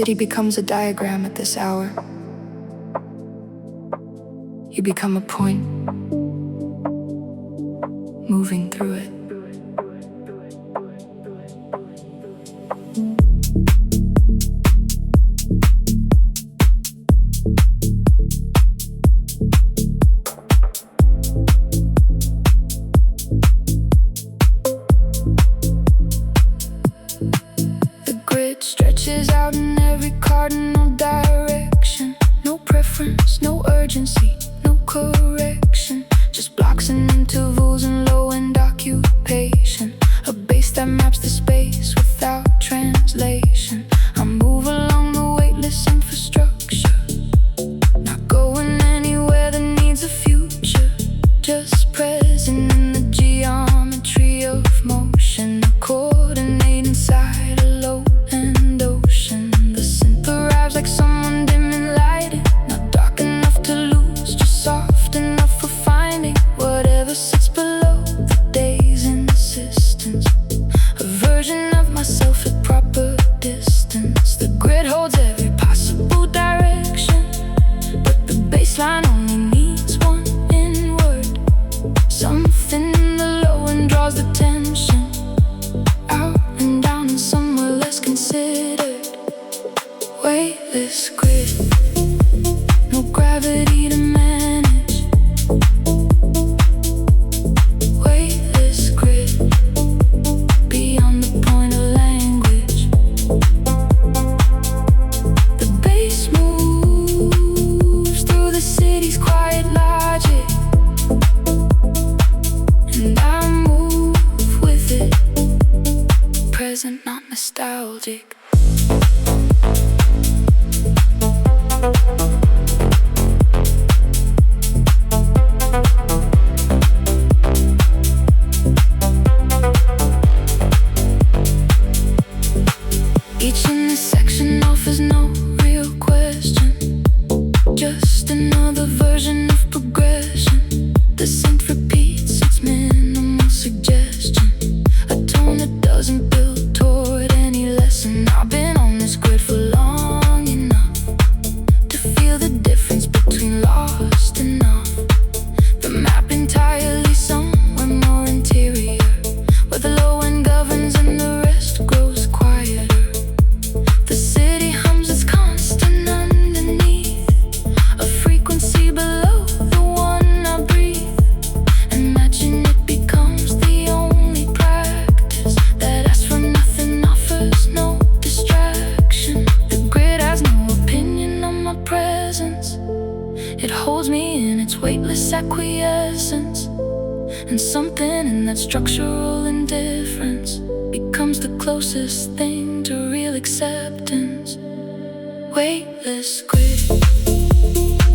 city becomes a diagram at this hour. You become a point, moving through it. The grid stretches out in every cardinal direction. No preference, no urgency, no correction. Just blocks and intervals and low-end occupation. A base that maps the space without translation. I move along the weightless infrastructure, not going anywhere that needs a future. Just present in the geometry of motion, a coordinate inside a low-end ocean. The synth arrives like someone dimming lighting, not dark enough to lose, just soft enough for finding whatever sits below the day's insistence. A version of myself at proper distance. The grid holds every possible direction, but the baseline only needs one inward. Something in the low end draws the tension out and down and somewhere less considered. Weightless grid, no gravity to manage. Weightless grid, beyond the point of language. The bass moves through the city's quiet logic, and I move with it. Present, not nostalgic. Each intersection offers no real question, just another version of progression. The synth repeats its minimal suggestion, a tone that doesn't build toward any lesson. I've been on this grid for long enough to feel the difference between lost and not. The map entirely somewhere more interior, where the low end governs and the rest grows quieter. The city hums its constant underneath, a frequency below the one I breathe. Imagine it becomes the only practice that asks for nothing, offers no distraction. The grid has no opinion on my presence. It holds me in its weightless acquiescence, and something in that structural indifference becomes the closest thing to real acceptance. Weightless grid,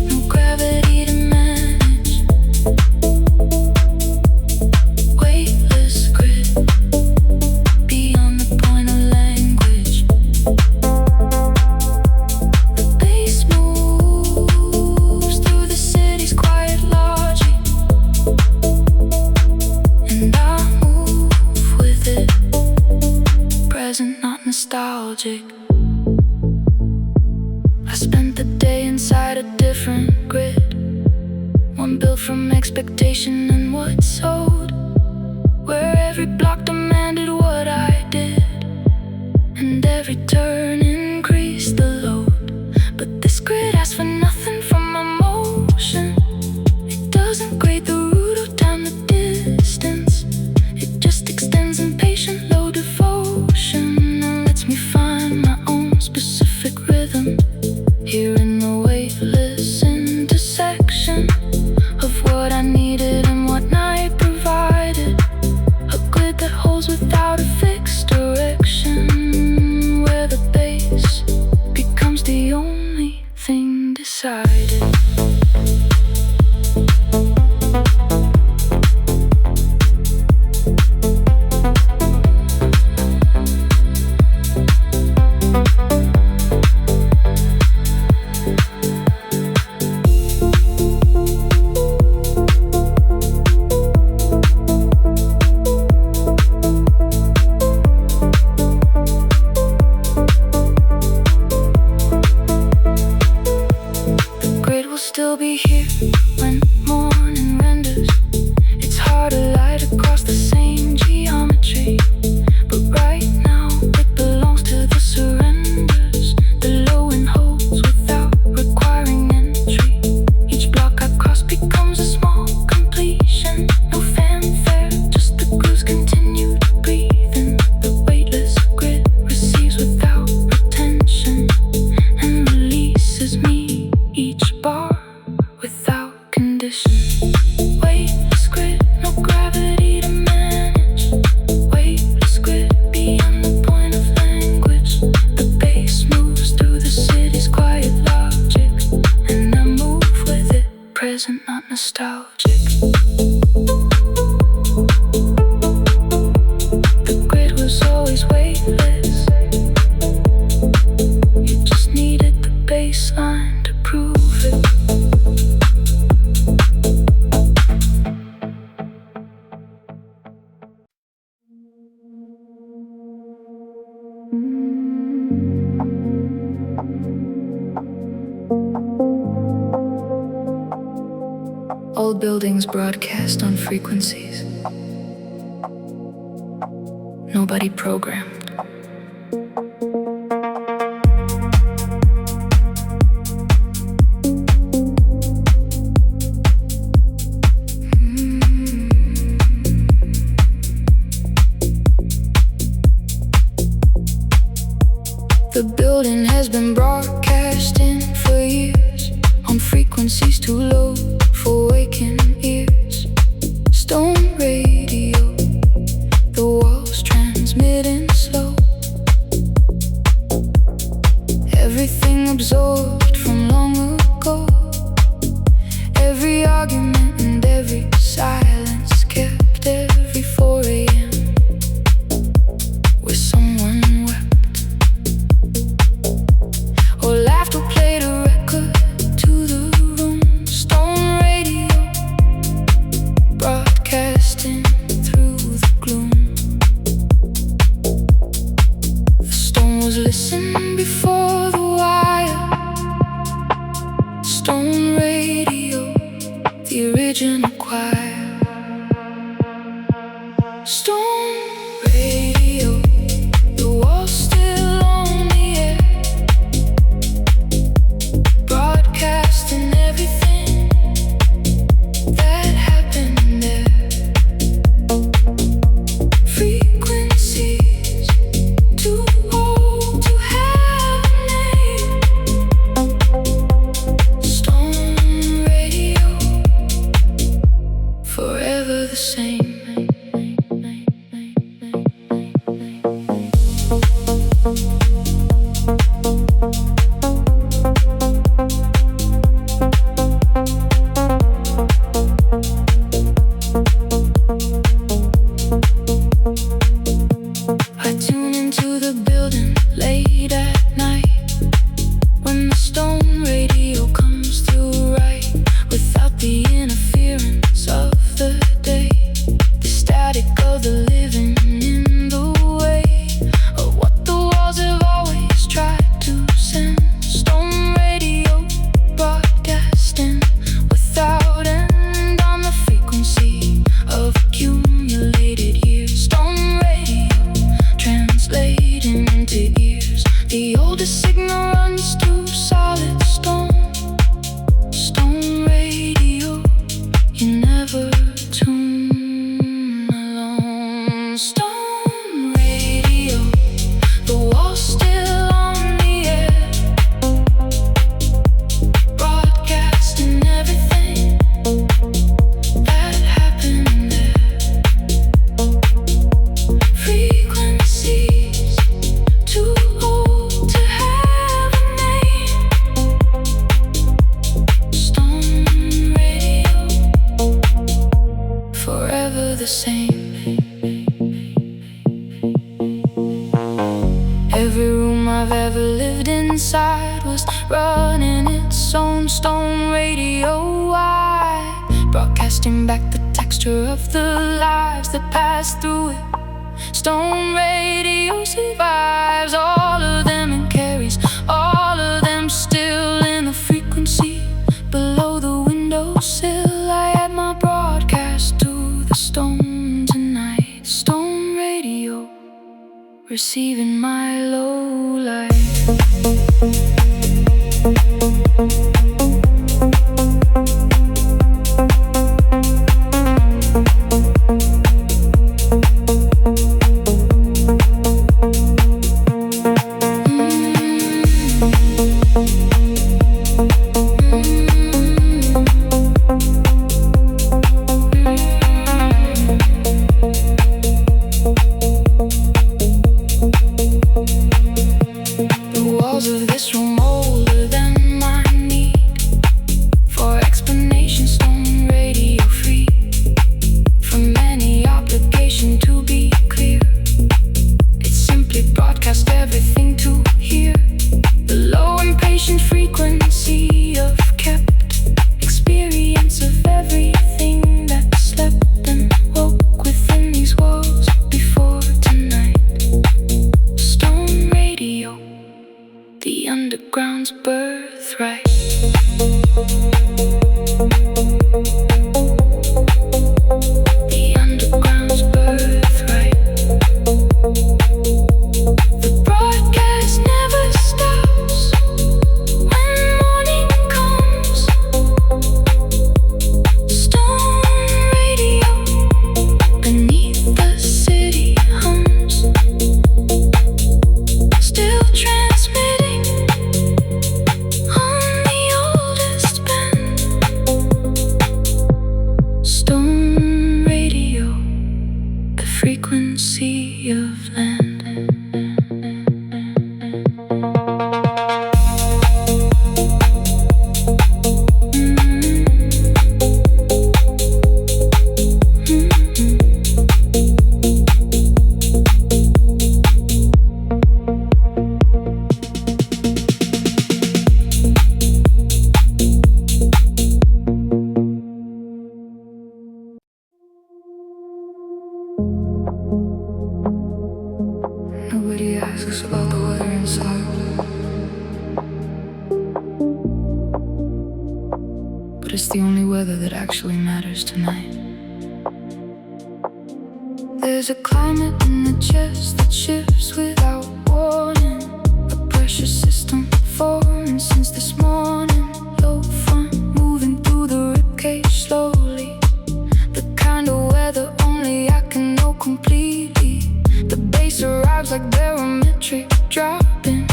no gravity to manage. Weightless grid, beyond the point of language. The bass moves through the city's quiet logic, and I move with it. Present, not nostalgic. I spent the day inside a different grid, one built from expectation and what's sold, where every block demanded what I did, and every turn increased the load. But this grid asks for nothing from my motion. It doesn't grade the route or time the distance. It just extends impatient low devotion, and lets me find my own specific rhythm here in the weightless intersection of what I needed and what night provided. A grid that holds without a fixed direction, where the base becomes the only thing decided. will still be here when morning renders. It's hard to light across the same geometry, but right now it belongs to the surrenders, the low and holds without requiring entry. Each block I cross becomes a small completion. No fanfare, just the grooves continue to breathe in. The weightless grid receives without retention and releases me each bar without condition. Weightless grid, no gravity to manage. Weightless grid beyond the point of language. The bass moves through the city's quiet logic, and I move with it, present, not nostalgic. The grid was always weightless. You just needed the baseline to prove it. All buildings broadcast on frequencies nobody programmed. The building has been broadcasting for years on frequencies too low for waking ears. Stone radio, the walls transmitting slow. Everything absorbed from long ago. Every argument and every silence kept every 4 a.m. where someone wept or laughed or played a record to the room. Stone radio, broadcasting through the gloom. The stone was listening before the wire. Stone radio, the original choir. Stone radio, the wall's still on the air, broadcasting everything that happened there. Frequencies too old to have a name. Stone radio, forever the same. I tune into the building late at night when the stone radio comes through right, without the interference of the day, the static of the living in the way of what the walls have always tried to send. Stone radio, broadcasting without end on the frequency of accumulated years. Stone radio, translating into ears. The oldest signal runs through solid stone. Stone radio, you never tune alone. Stone radio, the wall's still on the air, broadcasting everything that happened there. Frequencies too old to have a name. Stone radio, forever the same. Every room I've ever lived inside was running its own stone radio wide, broadcasting back the texture of the lives that passed through it. Stone radio survives all of them and carries all of them still in the frequency below. receiving my low light. The underground's birthright. The underground's birthright. The broadcast never stops when morning comes. Stone radio beneath the city hums. Still transmitting on the oldest band. Stone radio, the frequency of land. Nobody asks about the weather inside, but it's the only weather that actually matters tonight. There's a climate in the chest that shifts without warning. A pressure system forming since this morning. Low front moving through the ribcage slowly. The kind of weather only I can know completely. The bass arrives like barometric dropping,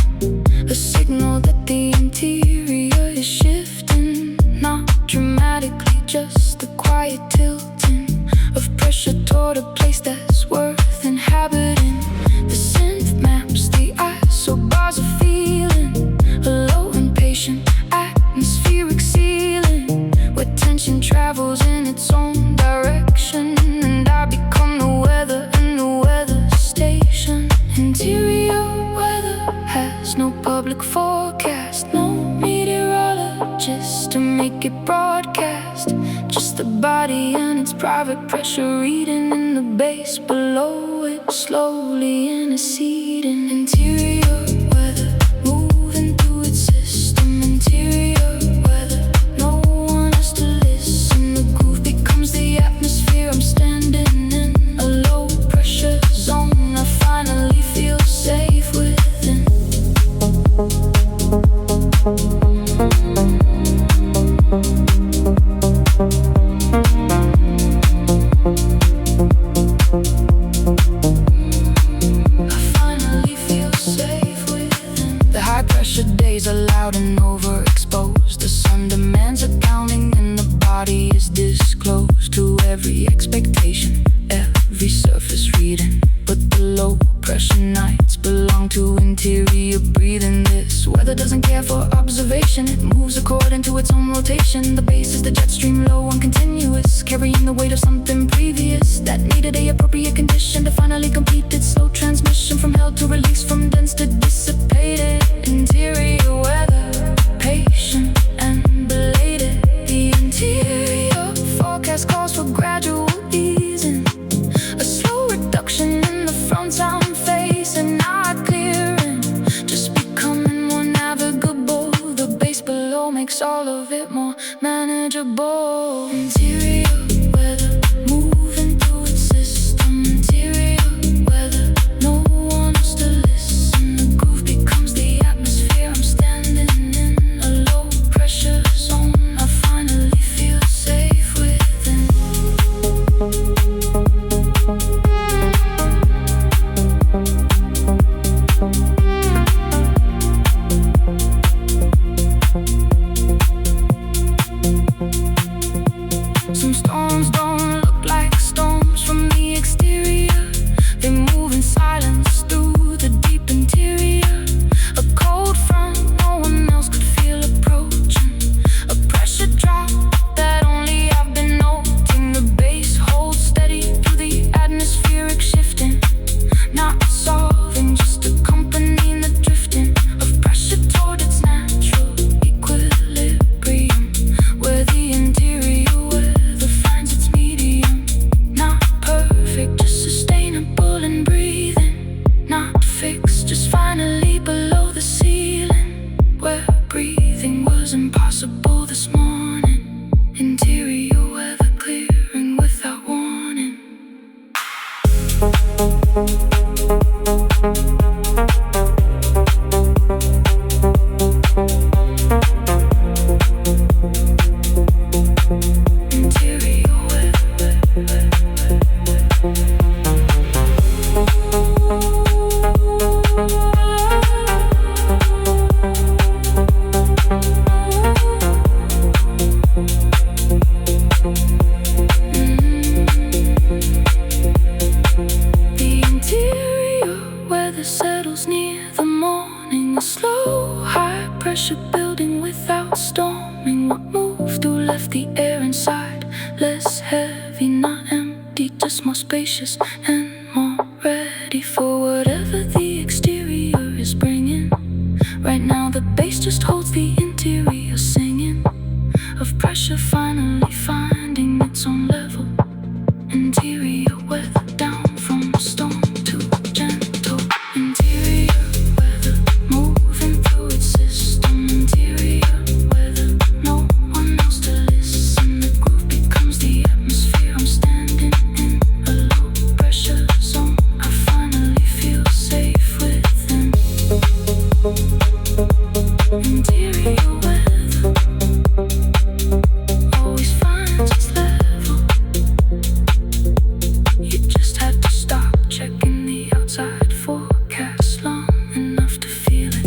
a signal that the interior is shifting. Not dramatically, just the quiet tilting of pressure toward a place that's worth inhabiting. The synth maps the isobars of feeling, a low impatient atmospheric ceiling where tension travels in its own direction. And I become the weather and the weather station. Interior weather has no public forecast, no meteorologist to make it broadcast. Just the body and its private pressure reading in the bass below it, slowly interceding. Interior weather moving through its system. Interior weather, no one has to listen. The groove becomes the atmosphere I'm standing in. A low pressure zone I finally feel safe within. Days are loud and overexposed. The sun demands accounting and the body is disclosed to every expectation, every surface reading. But the low pressure nights belong to interior breathing. This weather doesn't care for observation, it moves according to its own rotation. The base is the jet stream, low and continuous, carrying the weight of something previous that needed a appropriate condition to finally complete its slow transmission from held to release, from dense to dissipated. Interior weather, patient and belated. The interior forecast calls for gradual easing, a slow reduction in the fronts I'm facing, not clearing, just becoming more navigable. The base below makes all of it more manageable. Interior weather moving through its system. Interior weather, no one has to storming. What moved through left the air inside less heavy, not empty, just more spacious and more ready for whatever the exterior is bringing. Right now the bass just holds the interior, singing of pressure finally finding its own level. Interior weather down from storm to gentle. Interior weather moving through its system. Interior weather, no one else to listen. The groove becomes the atmosphere. I'm standing in a low pressure zone. I finally feel safe within. Interior weather always finds its level. You just had to stop checking the outside forecast long enough to feel it.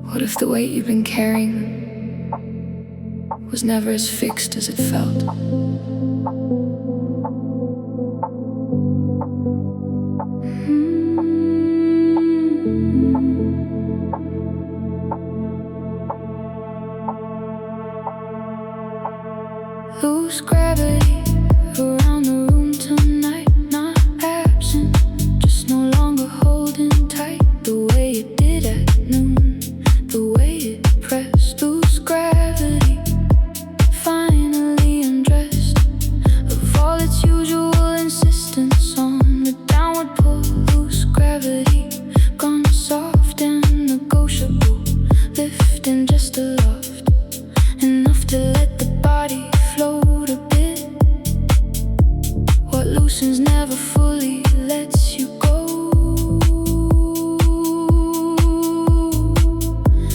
What if the weight you've been carrying was never as fixed as it felt? Lose gravity around the room tonight, not absent, just no longer holding tight the way it did at noon, the way it pressed. Lose gravity, finally undressed of all its usual insistence on the downward pull. Lose gravity, gone soft and negotiable, lifting just a loft, enough to let the body float a bit. What loosens never fully lets you go.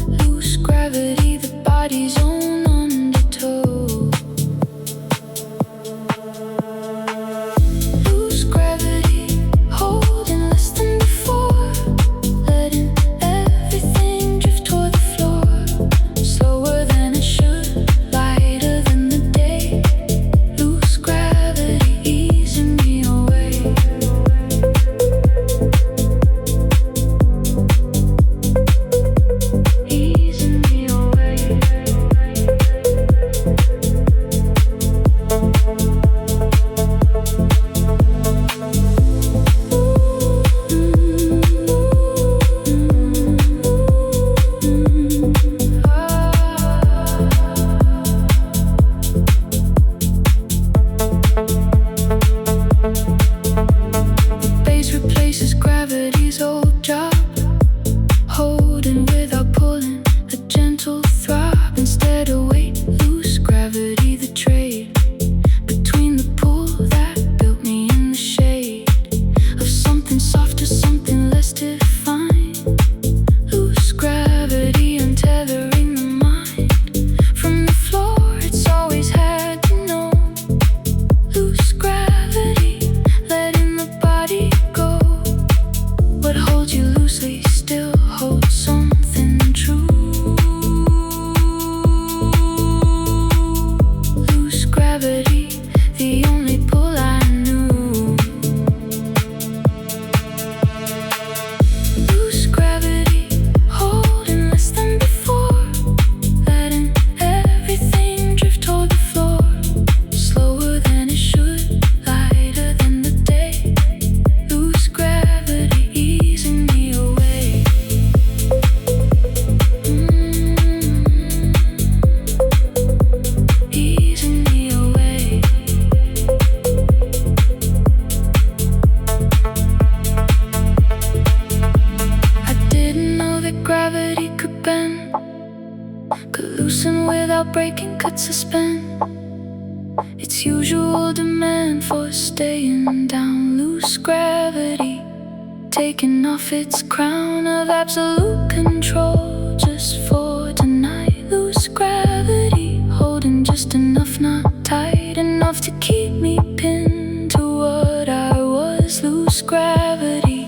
Loose gravity, the body's own undertow. Loose gravity, holding less than before, letting everything drift toward the floor. Slower than it should, lighter than the day. Loose gravity, easing me away. Easing me away. Bass replaces gravity's old job, holding without pulling, a gentle throb instead of weight. Loose gravity, the trade between the pull that built me in the shade of something softer, something less defined. Loose gravity, untethering the mind from the floor it's always had to know. Loose gravity, letting the body go. What holds you loosely still holds something true. Loose gravity, the only pull I knew. Loose gravity, holding less than before, letting everything drift toward the floor. Slower than it should, lighter than the day. Loose gravity, easing me away. Easing me away. I didn't know that gravity could bend, could loosen without breaking, could suspend its usual demand for staying down. Loose gravity, taking off its crown of absolute control just for tonight. Loose gravity, holding just enough not enough to keep me pinned to what I was. Loose gravity,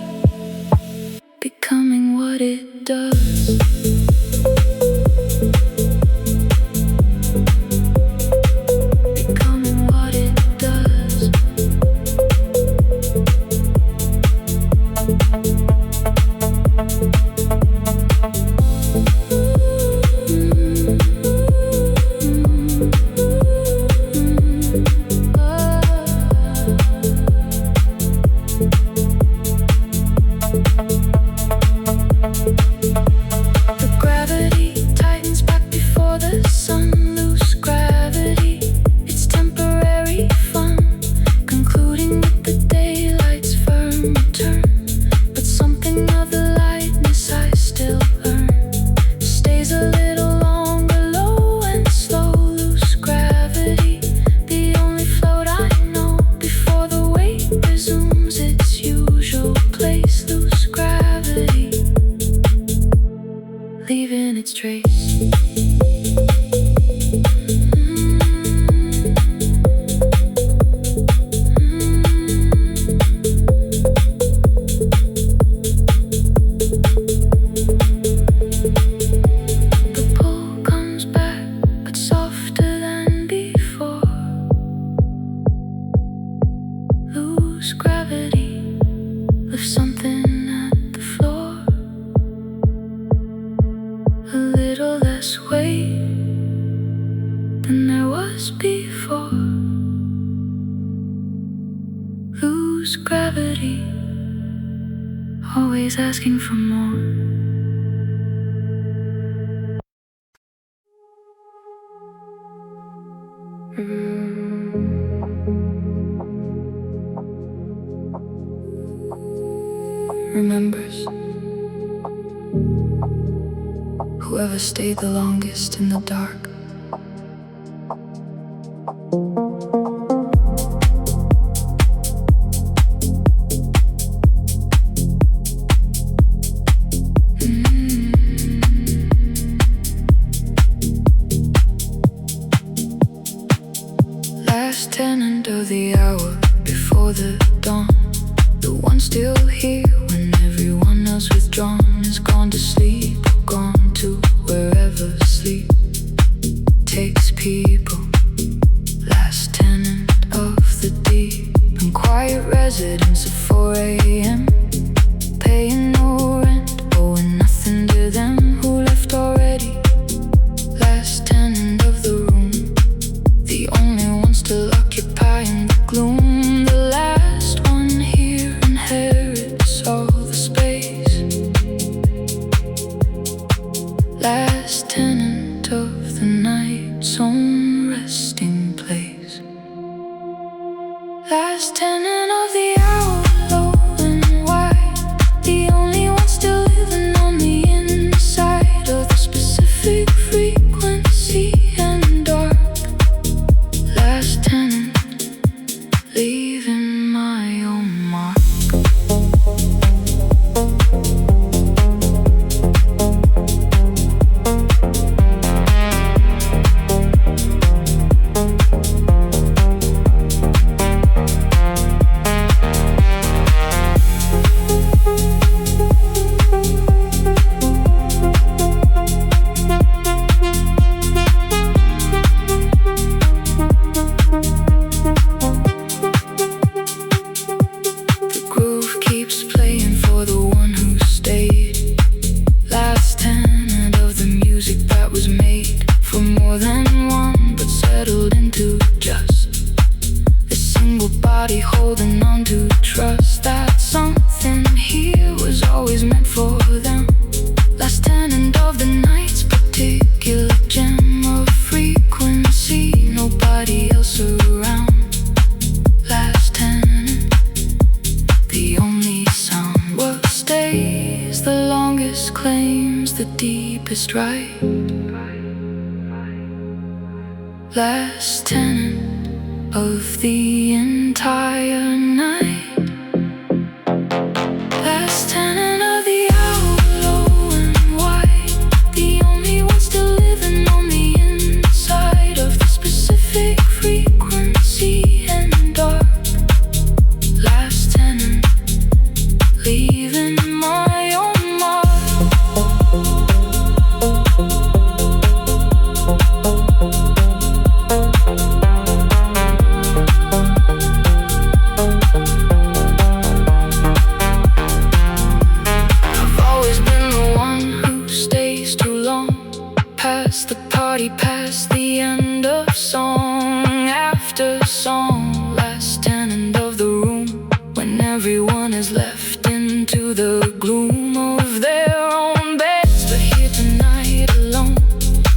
becoming what it does. Becoming what it does. The gravity tightens back before the sun. Loose gravity, it's temporary fun, concluding with the daylight's firm return. But something of the lightness I still earn stays a little longer, low and slow. Loose gravity, the only float I know before the weight resumes its usual place. Loose gravity, leaving its trace. The pull comes back, but softer than before. Loose gravity lifts something at the floor. A little less weight than there was before. Lose gravity, always asking for more. Remembers whoever stayed the longest in the dark. Last tenant of the hour before the dawn, the one still here when everyone else withdrawn has gone to sleep or gone to wherever sleep takes people. Last tenant of the deep and quiet residence of 4 a.m., paying no rent, owing nothing to them who left already. Last tenant of the room, the only one still occupying the gloom. The last one here inherits all the space. Last tenant of the night's own resting place. Last tenant of the hour, low and wide, the only one still living on the inside of the specific frequency and dark. Last tenant, leaving my own mark. The groove keeps playing for the one who stayed. Last tenant of the music that was made for more than one, but settled into just a single body holding on to trust that something here was always meant for them. Last tenant of the night's particular gem of frequency, nobody else around. Last tenant, the only sound. What stays the longest claims the deepest right. Last tenant of the entire night. Last tenant of the hour, low and wide, the only one still living on the inside of the specific frequency song, last tenant of the room, when everyone is left into the gloom of their own beds. But here tonight alone,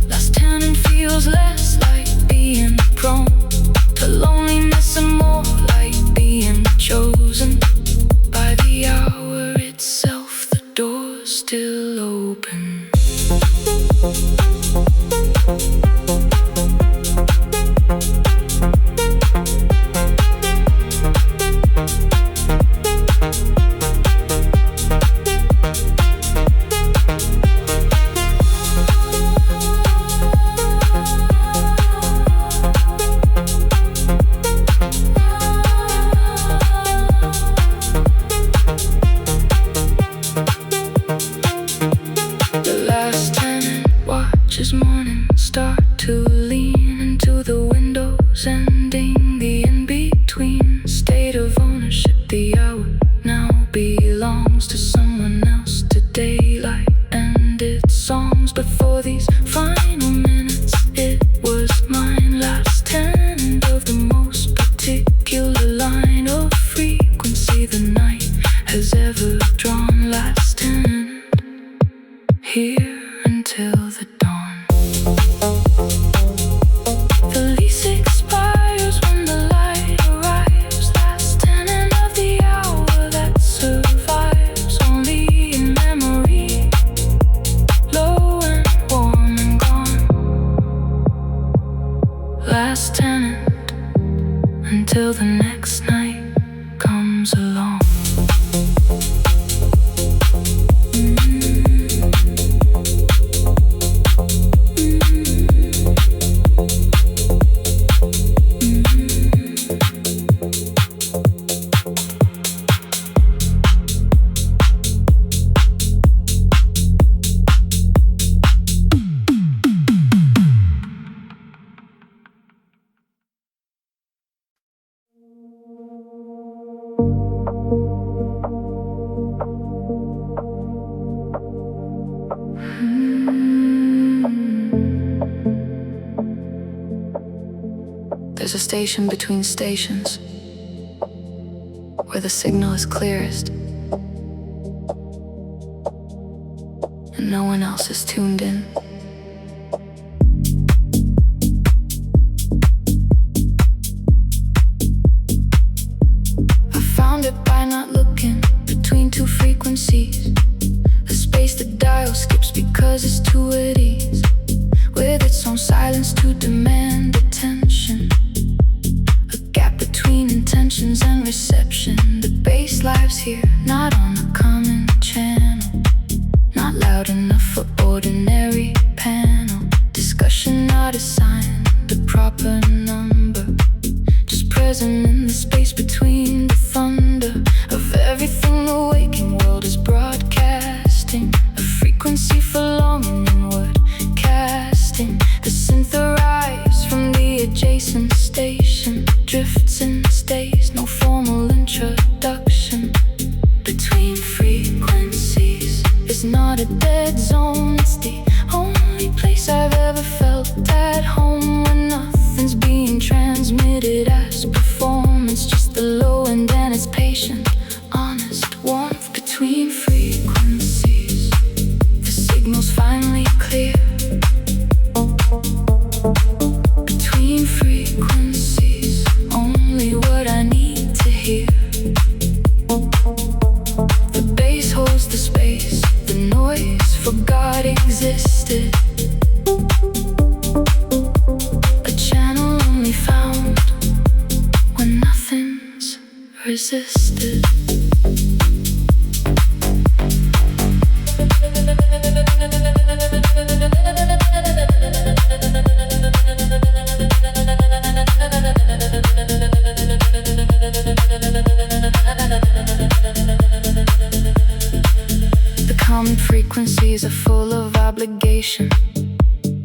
last tenant feels less like being prone to loneliness and more like being chosen. By the hour itself, the door's still open. Watches morning start to lean into the windows, ending the in-between state of ownership. The hour now belongs to someone else. To daylight and its songs, but for these final minutes it was mine. Last tenant of the most particular line of frequency the night has ever drawn. Last tenant here until the dawn. The lease expires when the light arrives. Last tenant of the hour that survives only in memory, low and warm and gone. Last tenant until the next night comes along. There's a station between stations where the signal is clearest and no one else is tuned in. I found it by not looking between two frequencies, a space the dial skips because it's too at ease, with its own silence to demand attention. Between intentions and reception, the bass lives here, not on a common channel, not loud enough for ordinary panel discussion, not assigned the proper number, just present in the space between the thunder of everything the waking world is broadcasting. A frequency for longing inward casting. The synth arrives from the adjacent station, drifts and stays, no formal introduction. Between frequencies is not a dead zone, it's the only place I've ever felt at home, when nothing's being transmitted as performance, just the low end and its patient, honest warmth. Between frequencies, the signal's finally clear. Between frequencies, only what I need to hear. The bass holds the space, the noise forgot existed. A channel only found when nothing's resisted. The common frequencies are full of obligation,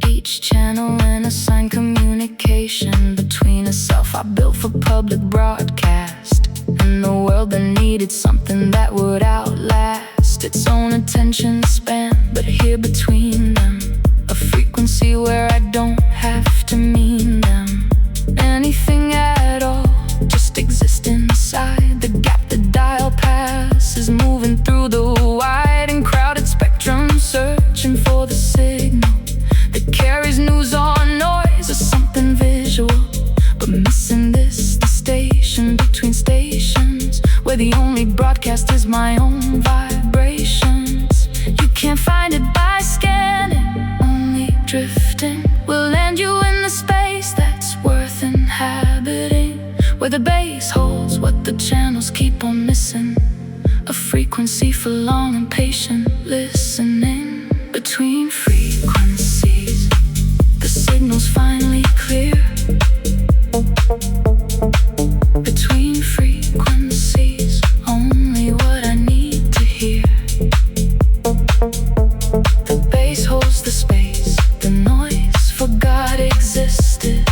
each channel an assigned communication between a self I built for public broadcast and the world that needed something that would outlast its own attention span. But here between them, a frequency where I don't have to mean them anything at all. my own vibrations. You can't find it by scanning, only drifting will land you in the space that's worth inhabiting, where the bass holds what the channels keep on missing. A frequency for long and patient listening. Between frequencies, the signal's finally clear. Between frequencies, only what I need to hear. The bass holds the space, the noise forgot existed.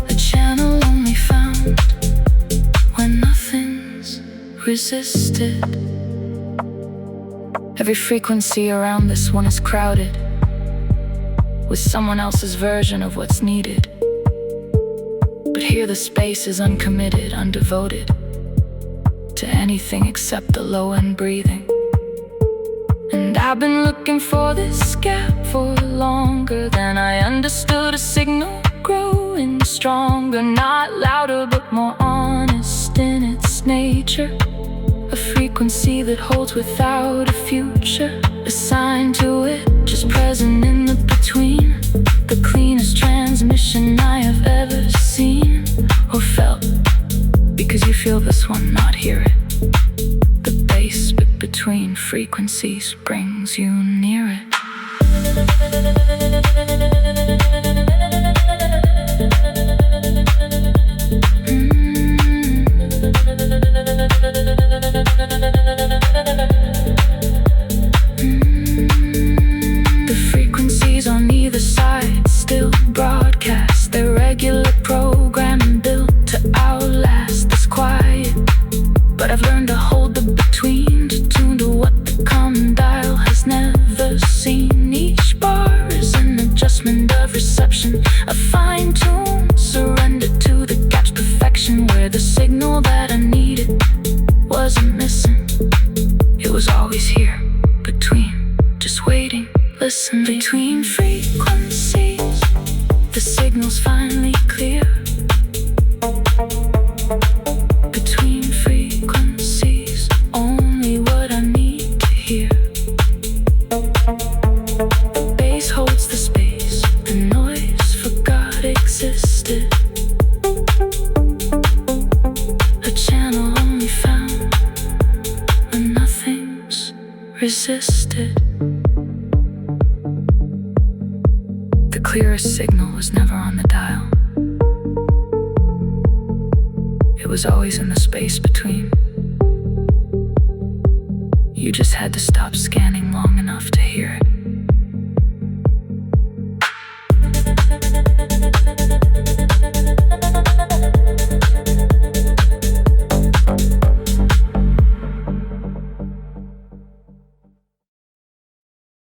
A channel only found when nothing's resisted. Every frequency around this one is crowded with someone else's version of what's needed. But here the space is uncommitted, undevoted to anything except the low-end breathing. And I've been looking for this gap for longer than I understood. A signal growing stronger, not louder but more honest in its nature. A frequency that holds without a future assigned to it, just present in the between. The cleanest transmission I have ever seen or felt, because you feel this one, not hear it. The bass bit between frequencies brings you near it. The frequencies on either side still broadcast their regular programming built to outlast this quiet. But I've learned to hold the between, to tune to what the common dial has never seen. Each bar is an adjustment of reception, a fine tune, surrender to the gap's perfection, where the signal that I needed wasn't missing. It was always here, between, just waiting, listening. Between frequencies, the signal's finally clear. Between frequencies, only what I need to hear. The bass holds the space, the noise forgot existed. A channel only found when nothing's resisted. The clearest signal was never on the dial. It was always in the space between. You just had to stop scanning long enough to hear it.